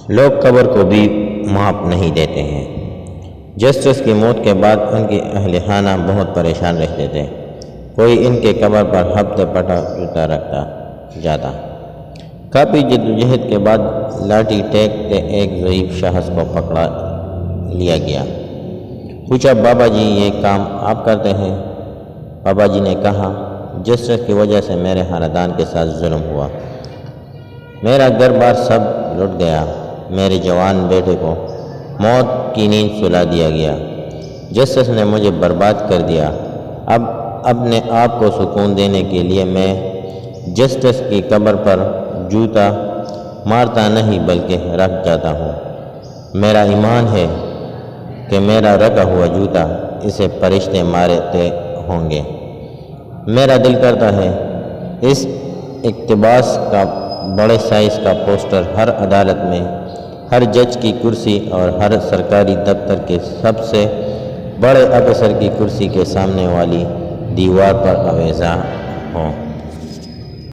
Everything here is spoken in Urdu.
لوگ قبر کو بھی معاف نہیں دیتے ہیں۔ جسٹس کی موت کے بعد ان کی اہل خانہ بہت پریشان رہتے تھے۔ کوئی ان کے قبر پر ہفتے پٹا جوتا رکھتا جاتا۔ کافی جدوجہد کے بعد لاٹھی ٹیک کے ایک ضعیف شخص کو پکڑا لیا گیا۔ پوچھا، بابا جی یہ کام آپ کرتے ہیں؟ بابا جی نے کہا، جسٹس کی وجہ سے میرے خاندان کے ساتھ ظلم ہوا، میرا گھر بار سب لٹ گیا، میرے جوان بیٹے کو موت کی نیند سلا دیا گیا، جسٹس نے مجھے برباد کر دیا۔ اب اپنے آپ کو سکون دینے کے لیے میں جسٹس کی قبر پر جوتا مارتا نہیں بلکہ رکھ جاتا ہوں۔ میرا ایمان ہے کہ میرا رکھا ہوا جوتا اسے فرشتے مارتے ہوں گے۔ میرا دل کرتا ہے اس اقتباس کا بڑے سائز کا پوسٹر ہر عدالت میں، ہر جج کی کرسی اور ہر سرکاری دفتر کے سب سے بڑے افسر کی کرسی کے سامنے والی دیوار پر آویزاں ہوں۔